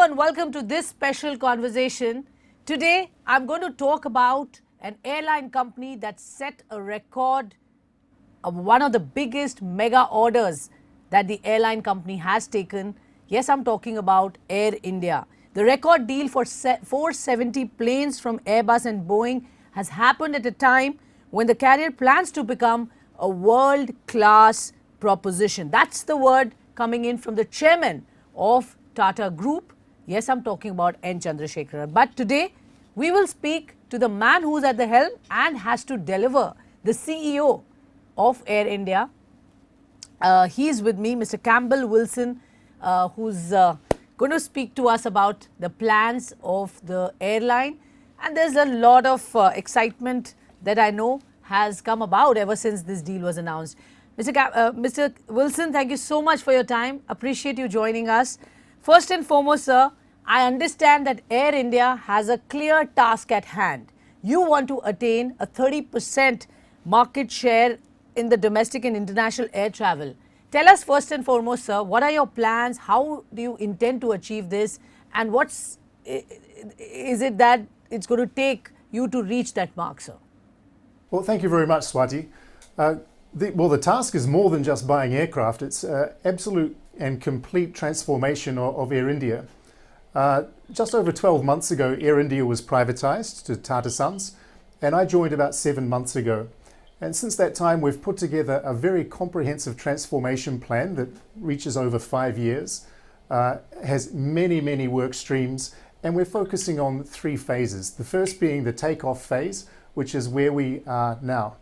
and welcome to this special conversation. Today, I'm going to talk about an airline company that set a record of one of the biggest mega orders that the airline company has taken. Yes, I'm talking about Air India. The record deal for 470 planes from Airbus and Boeing has happened at a time when the carrier plans to become a world-class proposition. That's the word coming in from the chairman of Tata Group. Yes, I'm talking about N. Chandrasekaran. But today, we will speak to the man who's at the helm and has to deliver, the CEO of Air India. He's with me, Mr. Campbell Wilson, who's going to speak to us about the plans of the airline. And there's a lot of excitement that I know has come about ever since this deal was announced. Mr. Wilson, thank you so much for your time. Appreciate you joining us. First and foremost, sir, I understand that Air India has a clear task at hand. You want to attain a 30% market share in the domestic and international air travel. Tell us first and foremost, sir, what are your plans? How do you intend to achieve this? And is it that it's going to take you to reach that mark, sir? Well, thank you very much, Swati. The task is more than just buying aircraft. It's absolute and complete transformation of Air India. Just over 12 months ago, Air India was privatized to Tata Sons, and I joined about 7 months ago. And since that time, we've put together a very comprehensive transformation plan that reaches over 5 years, has many, many work streams, and we're focusing on 3 phases. The first being the takeoff phase, which is where we are now.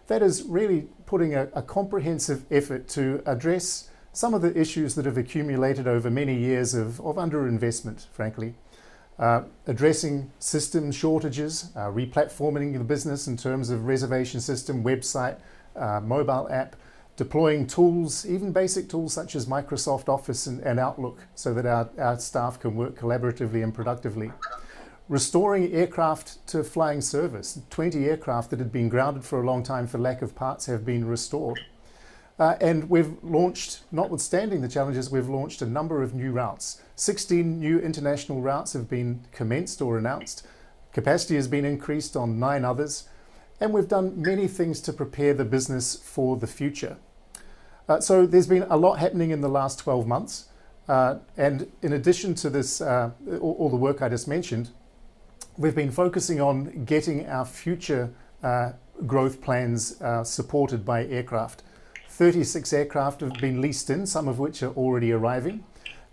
That is really putting a comprehensive effort to address some of the issues that have accumulated over many years of underinvestment, frankly. Addressing system shortages, replatforming the business in terms of reservation system, website, mobile app, deploying tools, even basic tools such as Microsoft Office and Outlook, so that our staff can work collaboratively and productively. Restoring aircraft to flying service. 20 aircraft that had been grounded for a long time for lack of parts have been restored. And we've launched, notwithstanding the challenges, we've launched a number of new routes. 16 new international routes have been commenced or announced. Capacity has been increased on 9 others. And we've done many things to prepare the business for the future. So there's been a lot happening in the last 12 months. And in addition to this, all the work I just mentioned, we've been focusing on getting our future growth plans supported by aircraft. 36 aircraft have been leased in, some of which are already arriving.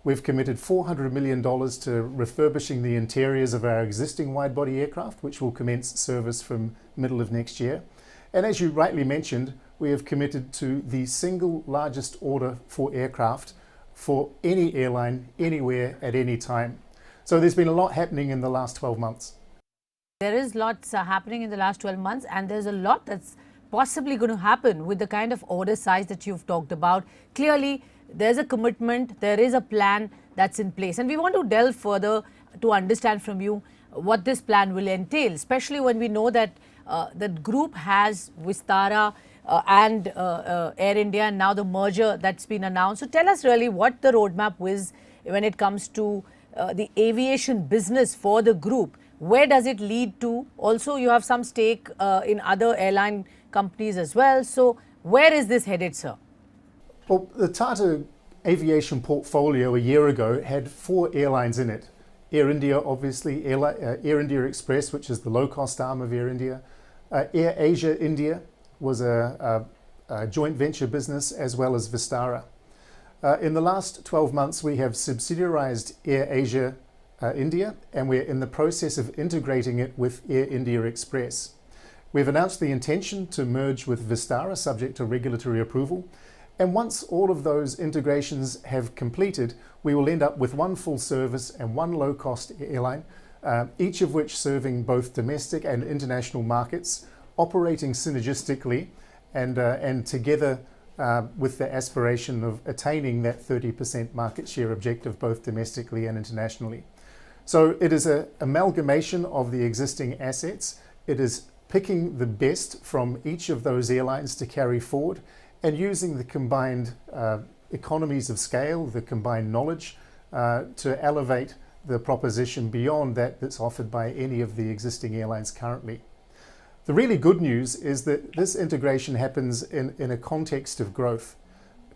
We've committed $400 million to refurbishing the interiors of our existing wide-body aircraft, which will commence service from middle of next year. And as you rightly mentioned, we have committed to the single largest order for aircraft for any airline, anywhere, at any time. So there's been a lot happening in the last 12 months. There is lots happening in the last 12 months, and there's a lot that's possibly going to happen with the kind of order size that you've talked about. Clearly, there's a commitment, there is a plan that's in place. And we want to delve further to understand from you what this plan will entail, especially when we know that the group has Vistara and Air India, and now the merger that's been announced. So tell us really what the roadmap is when it comes to the aviation business for the group. Where does it lead to? Also, you have some stake in other airline companies as well. So where is this headed, sir? Well, the Tata aviation portfolio a year ago had 4 airlines in it. Air India, obviously, Air India Express, which is the low-cost arm of Air India. Air Asia India was a joint venture business, as well as Vistara. In the last 12 months, we have subsidiarized Air Asia India, and we're in the process of integrating it with Air India Express. We've announced the intention to merge with Vistara, subject to regulatory approval. And once all of those integrations have completed, we will end up with one full service and one low-cost airline, each of which serving both domestic and international markets, operating synergistically and together with the aspiration of attaining that 30% market share objective, both domestically and internationally. So it is an amalgamation of the existing assets. It is picking the best from each of those airlines to carry forward and using the combined economies of scale, the combined knowledge to elevate the proposition beyond that's offered by any of the existing airlines currently. The really good news is that this integration happens in a context of growth.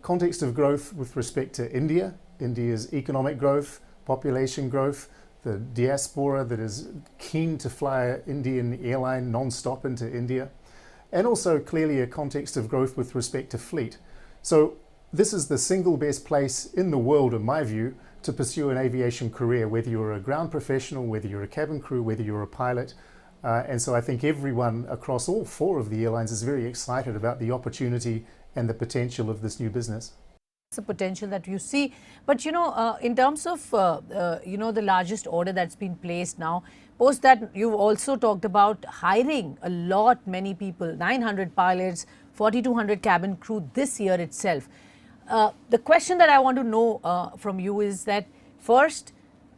Context of growth with respect to India, India's economic growth, population growth, the diaspora that is keen to fly an Indian airline non-stop into India, and also clearly a context of growth with respect to fleet. So this is the single best place in the world, in my view, to pursue an aviation career, whether you're a ground professional, whether you're a cabin crew, whether you're a pilot. And so I think everyone across all four of the airlines is very excited about the opportunity and the potential of this new business. The potential that you see, but in terms of the largest order that's been placed now, post that you've also talked about hiring many people, 900 pilots, 4,200 cabin crew this year itself. The question that I want to know from you is that, first,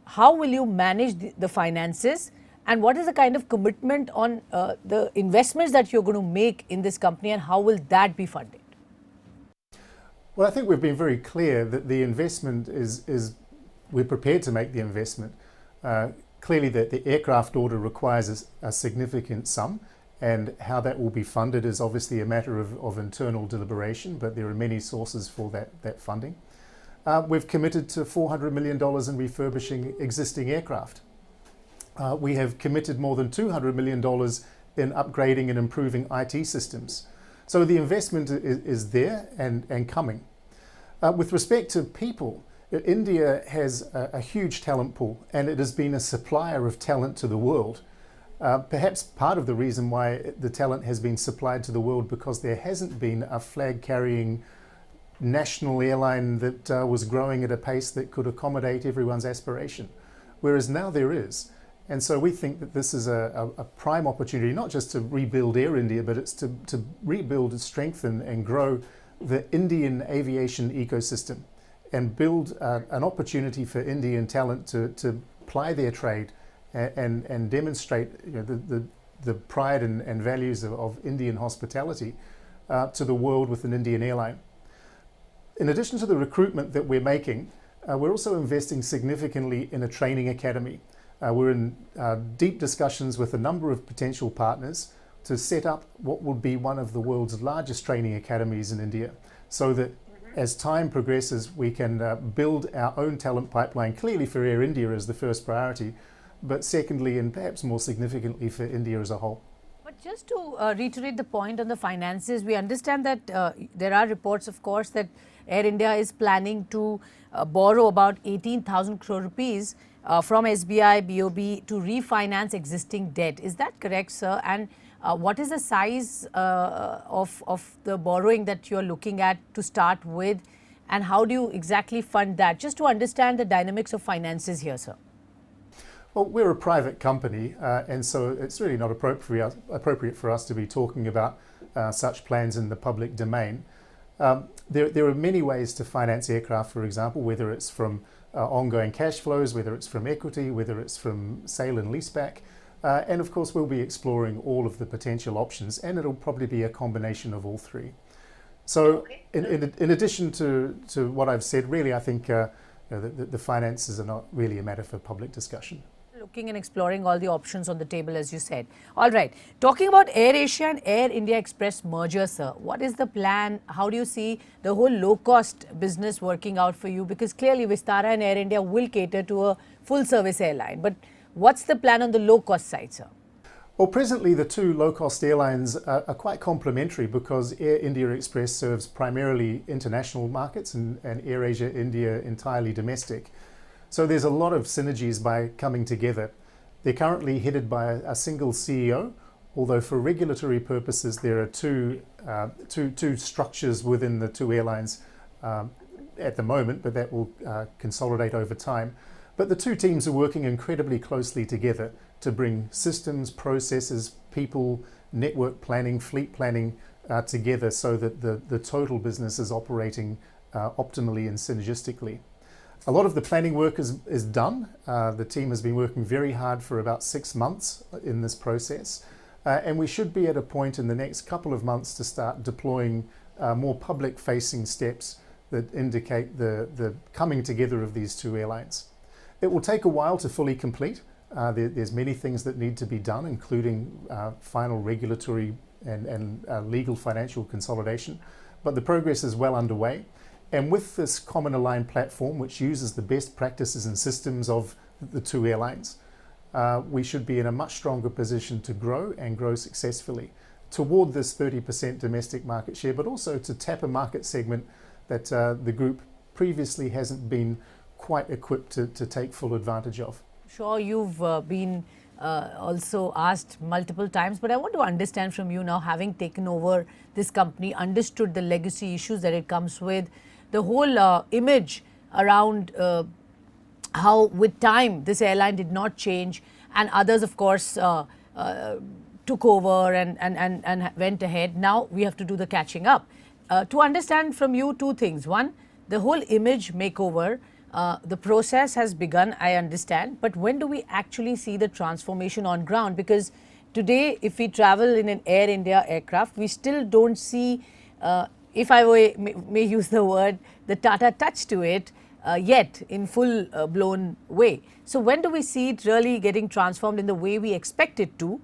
how will you manage the finances, and what is the kind of commitment on the investments that you're going to make in this company, and how will that be funded? Well, I think we've been very clear that the investment is we're prepared to make the investment. Clearly that the aircraft order requires a significant sum, and how that will be funded is obviously a matter of internal deliberation, but there are many sources for that funding. We've committed to $400 million in refurbishing existing aircraft. We have committed more than $200 million in upgrading and improving IT systems. So the investment is there and coming. With respect to people, India has a huge talent pool, and it has been a supplier of talent to the world. Perhaps part of the reason why the talent has been supplied to the world because there hasn't been a flag-carrying national airline that was growing at a pace that could accommodate everyone's aspiration, whereas now there is. And so we think that this is a prime opportunity, not just to rebuild Air India, but it's to rebuild, strengthen and grow the Indian aviation ecosystem and build an opportunity for Indian talent to ply their trade and demonstrate the pride and values of Indian hospitality to the world with an Indian airline. In addition to the recruitment that we're making, we're also investing significantly in a training academy. We're in deep discussions with a number of potential partners to set up what would be one of the world's largest training academies in India, so that as time progresses we can build our own talent pipeline, clearly for Air India as the first priority, but secondly and perhaps more significantly for India as a whole. But just to reiterate the point on the finances, we understand that there are reports, of course, that Air India is planning to borrow about 18,000 crore rupees from SBI, BOB to refinance existing debt. Is that correct, sir? And what is the size of the borrowing that you're looking at to start with, and how do you exactly fund that? Just to understand the dynamics of finances here, sir. Well, we're a private company, and so it's really not appropriate for us to be talking about such plans in the public domain. There are many ways to finance aircraft, for example, whether it's from ongoing cash flows, whether it's from equity, whether it's from sale and leaseback. And of course, we'll be exploring all of the potential options, and it'll probably be a combination of all three. So in addition to what I've said, really, I think the finances are not really a matter for public discussion. Looking and exploring all the options on the table, as you said. All right. Talking about Air Asia and Air India Express merger, sir, what is the plan? How do you see the whole low-cost business working out for you? Because clearly Vistara and Air India will cater to a full-service airline. But what's the plan on the low-cost side, sir? Well, presently the two low-cost airlines are quite complementary because Air India Express serves primarily international markets and Air Asia India entirely domestic. So there's a lot of synergies by coming together. They're currently headed by a single CEO, although for regulatory purposes there are two structures within the two airlines at the moment, but that will consolidate over time. But the two teams are working incredibly closely together to bring systems, processes, people, network planning, fleet planning together so that the total business is operating optimally and synergistically. A lot of the planning work is done. The team has been working very hard for about 6 months in this process. And we should be at a point in the next couple of months to start deploying more public-facing steps that indicate the coming together of these two airlines. It will take a while to fully complete. There's many things that need to be done, including final regulatory and legal financial consolidation, but the progress is well underway. And with this common aligned platform, which uses the best practices and systems of the two airlines, we should be in a much stronger position to grow and grow successfully toward this 30% domestic market share, but also to tap a market segment that the group previously hasn't been quite equipped to take full advantage of. Sure, you've been also asked multiple times, but I want to understand from you now, having taken over this company, understood the legacy issues that it comes with, the whole image around how with time this airline did not change, and others of course took over and went ahead. Now we have to do the catching up. To understand from you two things. One, the whole image makeover, the process has begun, I understand, but when do we actually see the transformation on ground? Because today, if we travel in an Air India aircraft, we still don't see, if I may use the word, the Tata touch to it yet in full blown way. So when do we see it really getting transformed in the way we expect it to?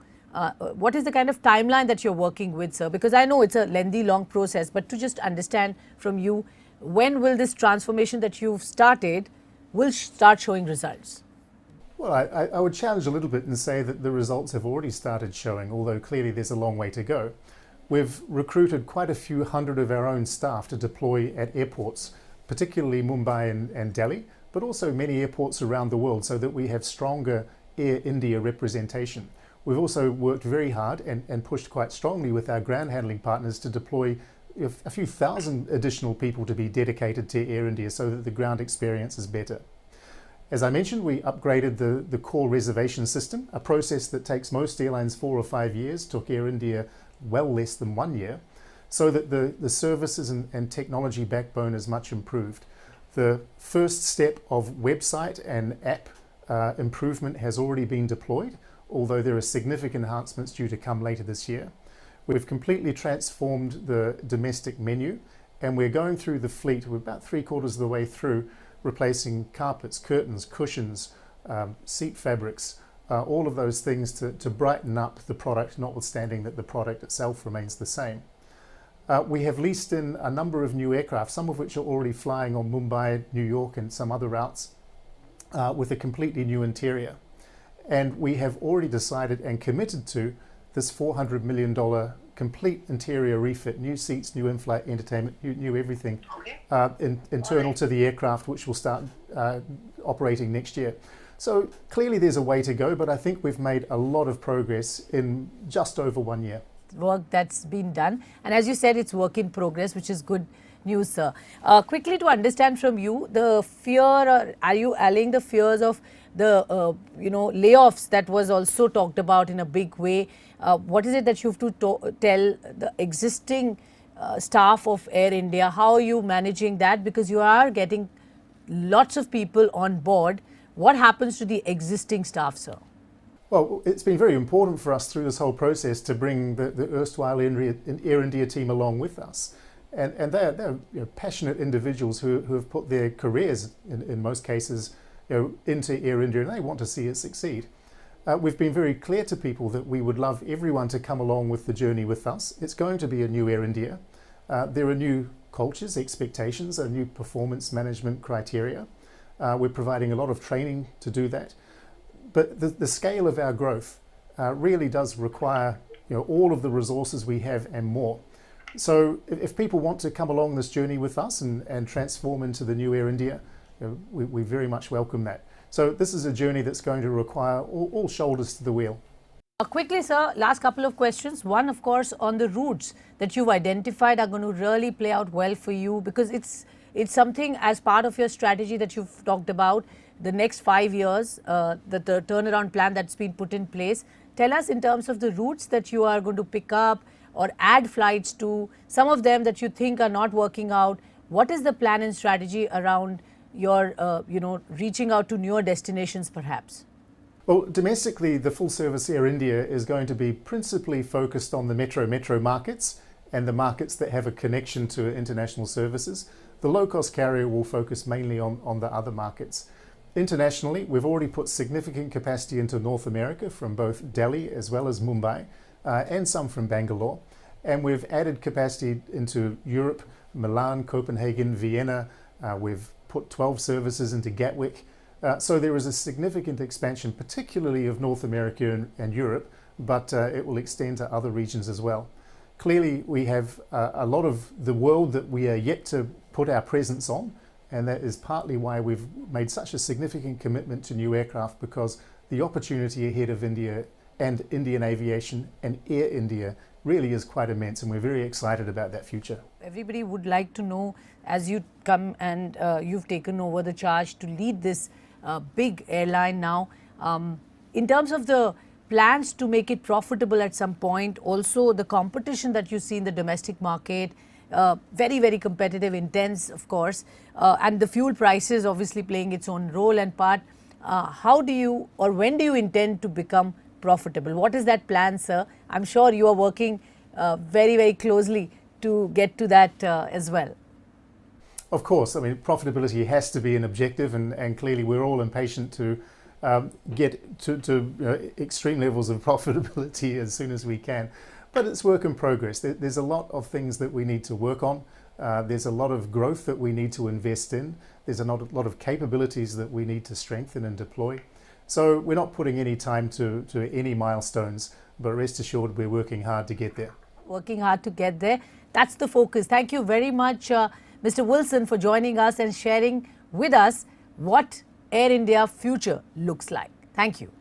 What is the kind of timeline that you're working with, sir? Because I know it's a lengthy, long process, but to just understand from you, when will this transformation that you've started will start showing results? Well, I would challenge a little bit and say that the results have already started showing, although clearly there's a long way to go. We've recruited quite a few hundred of our own staff to deploy at airports, particularly Mumbai and Delhi, but also many airports around the world, so that we have stronger Air India representation. We've also worked very hard and pushed quite strongly with our ground handling partners to deploy a few thousand additional people to be dedicated to Air India so that the ground experience is better. As I mentioned, we upgraded the core reservation system, a process that takes most airlines 4 or 5 years, took Air India well less than 1 year, so that the services and technology backbone is much improved. The first step of website and app improvement has already been deployed, although there are significant enhancements due to come later this year. We've completely transformed the domestic menu, and we're going through the fleet. We're about 3/4 of the way through, replacing carpets, curtains, cushions, seat fabrics, all of those things to brighten up the product, notwithstanding that the product itself remains the same. We have leased in a number of new aircraft, some of which are already flying on Mumbai, New York and some other routes, with a completely new interior. And we have already decided and committed to this $400 million complete interior refit, new seats, new in-flight entertainment, new everything, internal to the aircraft, which will start operating next year. So clearly there's a way to go, but I think we've made a lot of progress in just over 1 year. Work that's been done, and as you said, it's work in progress, which is good news, sir. Quickly to understand from you, the fear, are you allaying the fears of the layoffs that was also talked about in a big way? What is it that you have to tell the existing staff of Air India? How are you managing that? Because you are getting lots of people on board. What happens to the existing staff, sir? Well, it's been very important for us through this whole process to bring the erstwhile Air India team along with us. And they're passionate individuals who have put their careers, in most cases, into Air India, and they want to see it succeed. We've been very clear to people that we would love everyone to come along with the journey with us. It's going to be a new Air India. There are new cultures, expectations, a new performance management criteria. We're providing a lot of training to do that. But the scale of our growth really does require all of the resources we have and more. So if people want to come along this journey with us and transform into the new Air India, we very much welcome that. So this is a journey that's going to require all shoulders to the wheel. Quickly, sir, last couple of questions. One, of course, on the routes that you've identified are going to really play out well for you, because it's something as part of your strategy that you've talked about, the next 5 years, the turnaround plan that's been put in place. Tell us in terms of the routes that you are going to pick up or add flights to, some of them that you think are not working out. What is the plan and strategy around your, reaching out to newer destinations perhaps? Well, domestically, the full-service Air India is going to be principally focused on the metro markets and the markets that have a connection to international services. The low-cost carrier will focus mainly on the other markets. Internationally, we've already put significant capacity into North America from both Delhi as well as Mumbai, and some from Bangalore. And we've added capacity into Europe, Milan, Copenhagen, Vienna. We've put 12 services into Gatwick. So there is a significant expansion, particularly of North America and Europe, but it will extend to other regions as well. Clearly, we have a lot of the world that we are yet to put our presence on, and that is partly why we've made such a significant commitment to new aircraft, because the opportunity ahead of India and Indian aviation and Air India really is quite immense, and we're very excited about that future. Everybody would like to know, as you come and you've taken over the charge to lead this big airline now, in terms of the plans to make it profitable at some point, also the competition that you see in the domestic market, very, very competitive, intense, of course, and the fuel prices obviously playing its own role and part. How do you, or when do you intend to become profitable? What is that plan, sir? I'm sure you are working very, very closely to get to that as well. Of course, I mean, profitability has to be an objective, and clearly we're all impatient to get to extreme levels of profitability as soon as we can. But it's work in progress. There's a lot of things that we need to work on. There's a lot of growth that we need to invest in. There's a lot of capabilities that we need to strengthen and deploy. So we're not putting any time to any milestones, but rest assured we're working hard to get there. Working hard to get there. That's the focus. Thank you very much, Mr. Wilson, for joining us and sharing with us what Air India future looks like. Thank you.